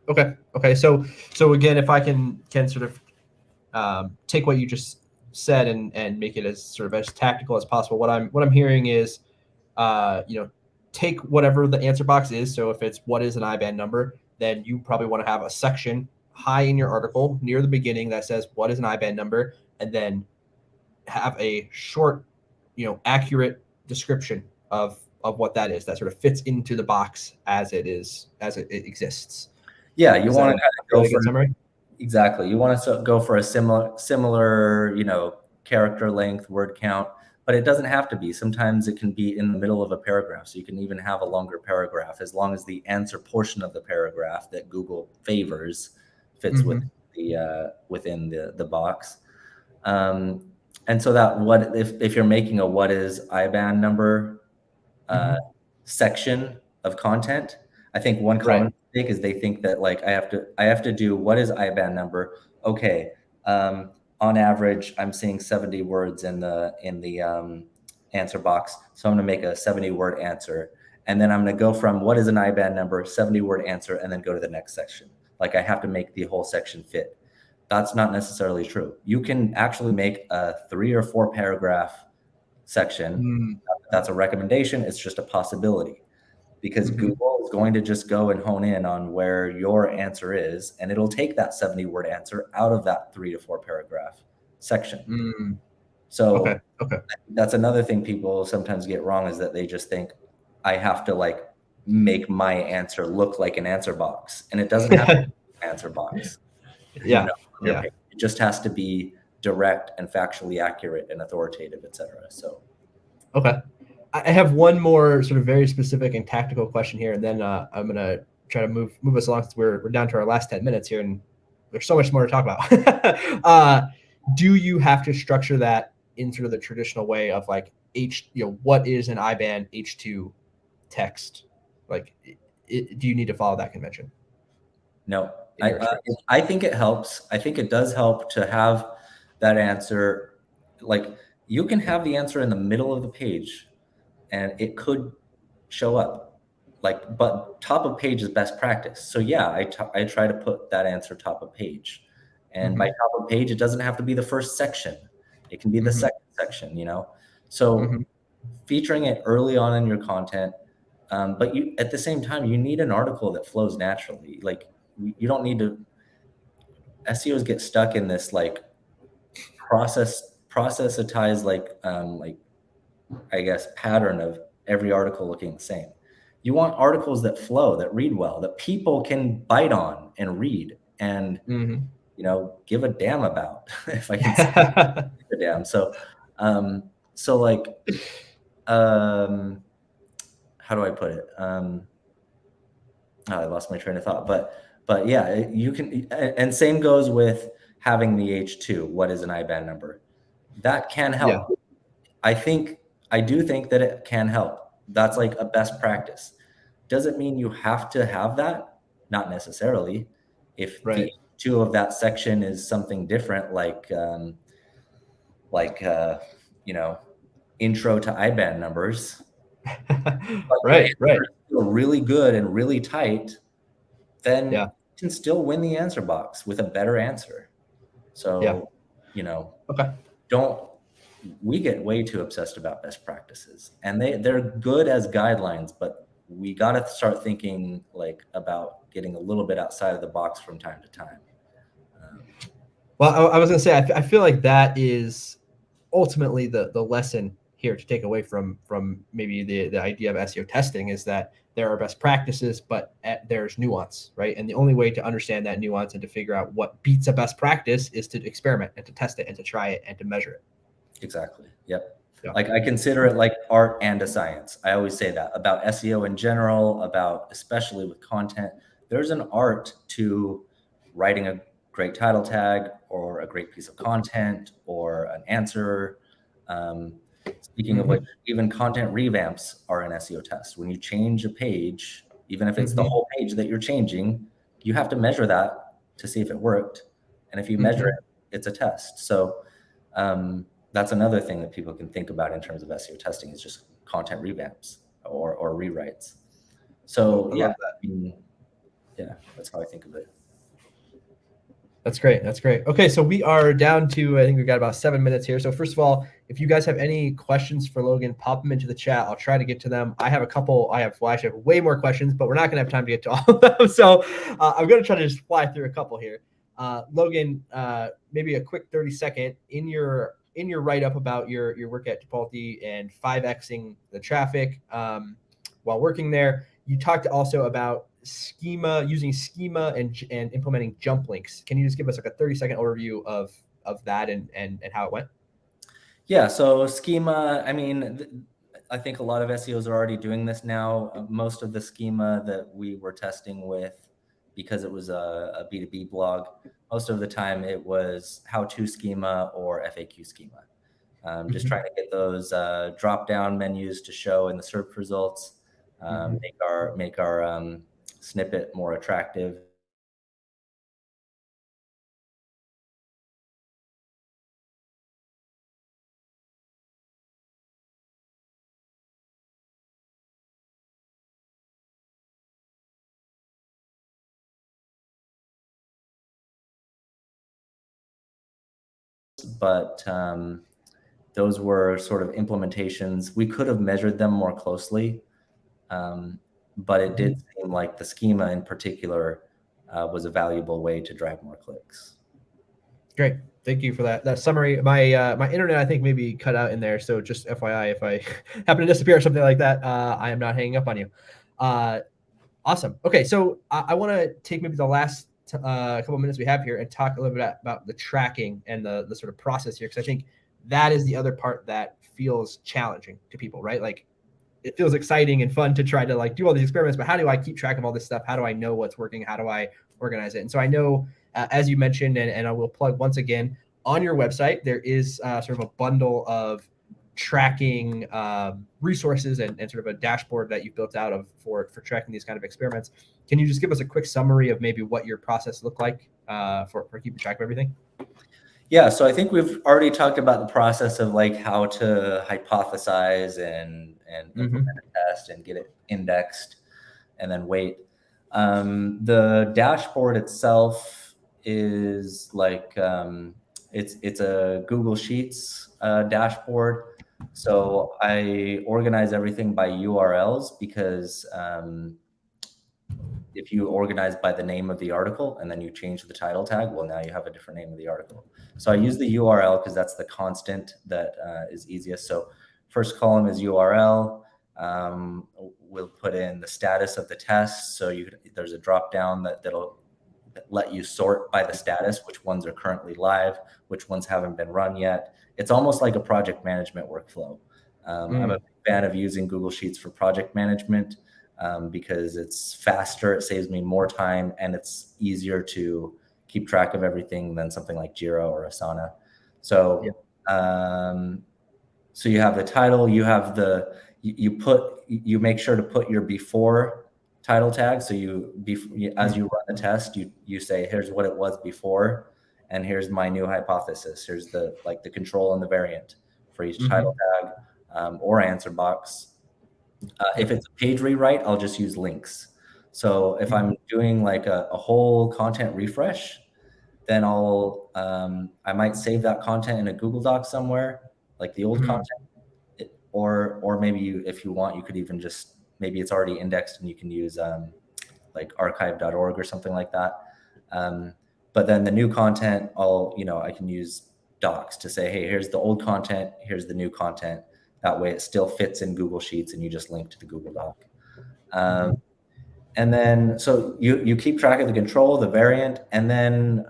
Okay. So again, if I can sort of take what you just said and make it as sort of as tactical as possible, what I'm hearing is, take whatever the answer box is. So if it's what is an IBAN number, then you probably want to have a section high in your article near the beginning that says what is an IBAN number, and then have a short, accurate description of what that is, that sort of fits into the box as it exists. Yeah, you want to kind of go for summary? Exactly. You want to go for a similar, character length, word count, but it doesn't have to be. Sometimes it can be in the middle of a paragraph. So you can even have a longer paragraph, as long as the answer portion of the paragraph that Google favors fits with within the box. And so that if you're making a what is IBAN number section of content, I think one common mistake is they think that like I have to do what is IBAN number. Okay, on average, I'm seeing 70 words in the answer box, so I'm going to make a 70-word answer, and then I'm going to go from what is an IBAN number, 70-word answer, and then go to the next section. Like I have to make the whole section fit. That's not necessarily true. You can actually make a 3 or 4 paragraph section. Mm. That's a recommendation. It's just a possibility, because Google is going to just go and hone in on where your answer is, and it'll take that 70-word answer out of that 3 to 4 paragraph section. Mm. So Okay. that's another thing people sometimes get wrong, is that they just think I have to like make my answer look like an answer box, and it doesn't have to be an answer box. Yeah. On your page. It just has to be direct and factually accurate and authoritative, etc. So, okay. I have one more sort of very specific and tactical question here, and then I'm gonna try to move us along, since we're down to our last 10 minutes here, and there's so much more to talk about. Do you have to structure that in sort of the traditional way of like what is an IBAN H2 text? Like, do you need to follow that convention? no, I think it helps. I think it does help to have that answer. Like, you can have the answer in the middle of the page, and it could show up. Like, but top of page is best practice. So yeah, I try to put that answer top of page, and by top of page, it doesn't have to be the first section. It can be the second section. So featuring it early on in your content. But you, at the same time, you need an article that flows naturally. Like, you don't need to. SEOs get stuck in this like processitize like I guess pattern of every article looking the same. You want articles that flow, that read well, that people can bite on and read and give a damn about. If I can say a damn. So like how do I put it? I lost my train of thought, but yeah, you can, and same goes with having the H2. What is an IBAN number? That can help. Yeah. I do think that it can help. That's like a best practice. Does it mean you have to have that? Not necessarily. If the H2 of that section is something different, like intro to IBAN numbers, but your answer is still really good and really tight, then you can still win the answer box with a better answer. So, we get way too obsessed about best practices, and they're good as guidelines, but we got to start thinking like about getting a little bit outside of the box from time to time. Well, I was going to say, I feel like that is ultimately the lesson here to take away from maybe the idea of SEO testing, is that there are best practices, but there's nuance, right? And the only way to understand that nuance and to figure out what beats a best practice is to experiment and to test it and to try it and to measure it. Exactly. Yep. Yeah. Like, I consider it like art and a science. I always say that about SEO in general, especially with content. There's an art to writing a great title tag or a great piece of content or an answer. Speaking of which, even content revamps are an SEO test. When you change a page, even if it's the whole page that you're changing, you have to measure that to see if it worked. And if you measure it, it's a test. So that's another thing that people can think about in terms of SEO testing, is just content revamps or rewrites. So yeah, that's how I think of it. That's great. That's great. Okay, so we are down to, I think we've got about 7 minutes here. So first of all, if you guys have any questions for Logan, pop them into the chat. I'll try to get to them. I have a couple. I actually have way more questions, but we're not going to have time to get to all of them. So I'm going to try to just fly through a couple here. Logan, maybe a quick 30-second in your write-up about your work at Tupalti and 5xing the traffic while working there. You talked also about using schema and implementing jump links. Can you just give us like a 30-second overview of that and how it went? Yeah, so schema, I mean, I think a lot of SEOs are already doing this now. Most of the schema that we were testing with, because it was a B2B blog, most of the time it was how-to schema or FAQ schema. Just trying to get those drop-down menus to show in the search results, make our snippet more attractive. but those were sort of implementations. We could have measured them more closely, but it did seem like the schema in particular was a valuable way to drive more clicks. Great. Thank you for that summary. My internet, I think, maybe cut out in there. So just FYI, if I happen to disappear or something like that, I am not hanging up on you. Awesome. Okay, so I want to take maybe the last couple minutes we have here and talk a little bit about the tracking and the sort of process here, because I think that is the other part that feels challenging to people, right? Like, it feels exciting and fun to try to like do all these experiments, but how do I keep track of all this stuff? How do I know what's working? How do I organize it? And so I know, as you mentioned, and I will plug once again, on your website, there is sort of a bundle of tracking resources and sort of a dashboard that you've built out of for tracking these kind of experiments. Can you just give us a quick summary of maybe what your process looked like for keeping track of everything? Yeah, so I think we've already talked about the process of like how to hypothesize and implement a test and get it indexed and then wait. The dashboard itself is like it's a Google Sheets dashboard. So I organize everything by URLs because if you organize by the name of the article and then you change the title tag, well, now you have a different name of the article. So I use the URL because that's the constant that is easiest. So first column is URL. We'll put in the status of the test. So there's a drop down that'll let you sort by the status, which ones are currently live, which ones haven't been run yet. It's almost like a project management workflow. I'm a fan of using Google Sheets for project management because it's faster, it saves me more time, and it's easier to keep track of everything than something like Jira or Asana. So, so you have the title, you have you make sure to put your before title tag. So as you run the test, you say, here's what it was before, and here's my new hypothesis. Here's the control and the variant for each title tag or answer box. If it's a page rewrite, I'll just use links. So if I'm doing like a whole content refresh, then I might save that content in a Google Doc somewhere, like the old content, or maybe if you want, you could even just, maybe it's already indexed and you can use like archive.org or something like that. But then the new content, I can use docs to say, hey, here's the old content, here's the new content. That way it still fits in Google Sheets and you just link to the Google Doc. And then, so you keep track of the control, the variant, and then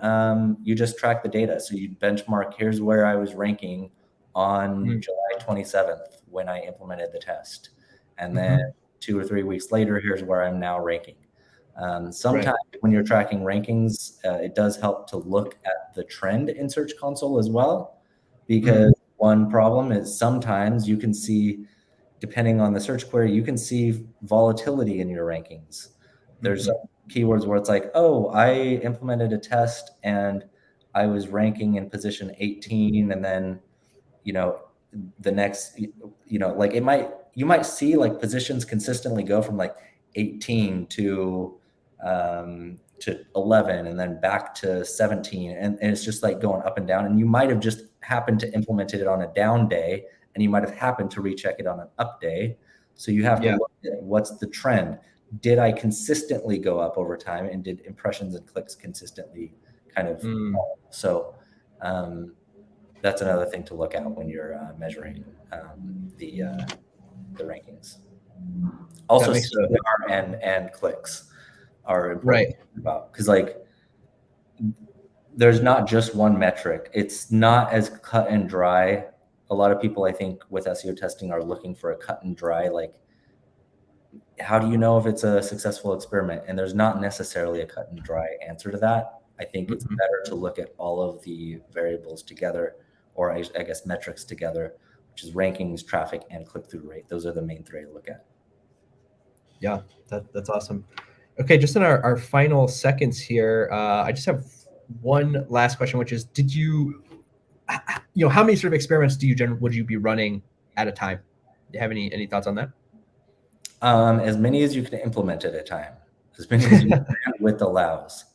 you just track the data. So you benchmark, here's where I was ranking on July 27th when I implemented the test. And then 2 or 3 weeks later, here's where I'm now ranking. Sometimes when you're tracking rankings, it does help to look at the trend in Search Console as well, because one problem is sometimes you can see, depending on the search query, you can see volatility in your rankings. There's some keywords where it's like, oh, I implemented a test and I was ranking in position 18, and then, the next, like you might see like positions consistently go from like 18 to 11 and then back to 17. And it's just like going up and down. And you might have just happened to implement it on a down day, and you might have happened to recheck it on an up day. So you have to look at what's the trend. Did I consistently go up over time, and did impressions and clicks consistently kind of fall? So that's another thing to look at when you're measuring the rankings. Also, CTR and clicks are important about, because like there's not just one metric. It's not as cut and dry. A lot of people, I think, with SEO testing are looking for a cut and dry, like, how do you know if it's a successful experiment? And there's not necessarily a cut and dry answer to that. I think it's better to look at all of the variables together, or I guess metrics together, which is rankings, traffic, and click-through rate. Those are the main three to look at. Yeah, that's awesome. Okay, just in our final seconds here, I just have one last question, which is, how many sort of experiments would you be running at a time? Do you have any thoughts on that? As many as you can implement at a time, as many as you can with allows.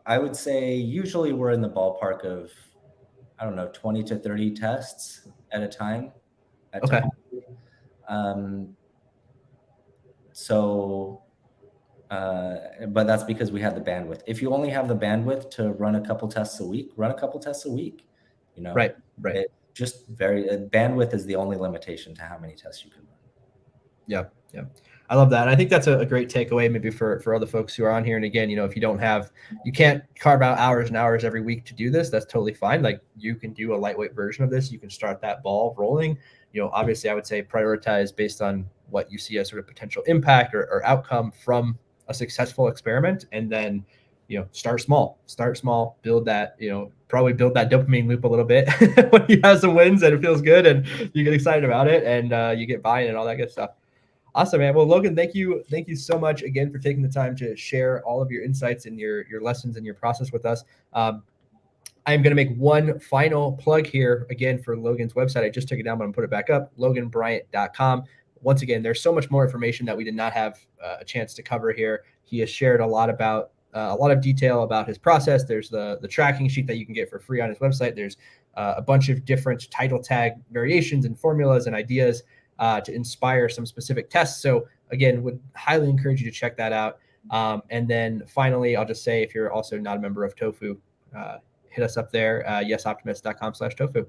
I would say usually we're in the ballpark of, I don't know, 20 to 30 tests at a time at Okay. Tupalti. So, but that's because we have the bandwidth. If you only have the bandwidth to run a couple tests a week, run a couple tests a week. You know, Right. it just bandwidth is the only limitation to how many tests you can run. Yeah. I love that. And I think that's a great takeaway maybe for other folks who are on here. And again, if you can't carve out hours and hours every week to do this, that's totally fine. Like, you can do a lightweight version of this. You can start that ball rolling. Obviously I would say prioritize based on what you see as sort of potential impact or outcome from a successful experiment. And then, start small, build that, probably build that dopamine loop a little bit when you have some wins and it feels good and you get excited about it and you get buy-in and all that good stuff. Awesome, man. Well, Logan, thank you so much again for taking the time to share all of your insights and your lessons and your process with us. I'm going to make one final plug here again for Logan's website. I just took it down, but I'm going to put it back up, loganbryant.com. Once again, there's so much more information that we did not have a chance to cover here. He has shared a lot of detail about his process. There's the tracking sheet that you can get for free on his website. There's a bunch of different title tag variations and formulas and ideas to inspire some specific tests. So again, would highly encourage you to check that out. And then finally, I'll just say, if you're also not a member of Tofu, hit us up there, yesoptimist.com/tofu.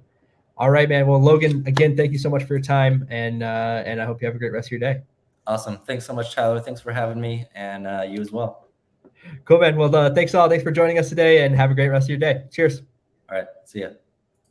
All right, man. Well, Logan, again, thank you so much for your time. And I hope you have a great rest of your day. Awesome. Thanks so much, Tyler. Thanks for having me, and you as well. Cool, man. Well, thanks all. Thanks for joining us today, and have a great rest of your day. Cheers. All right. See ya.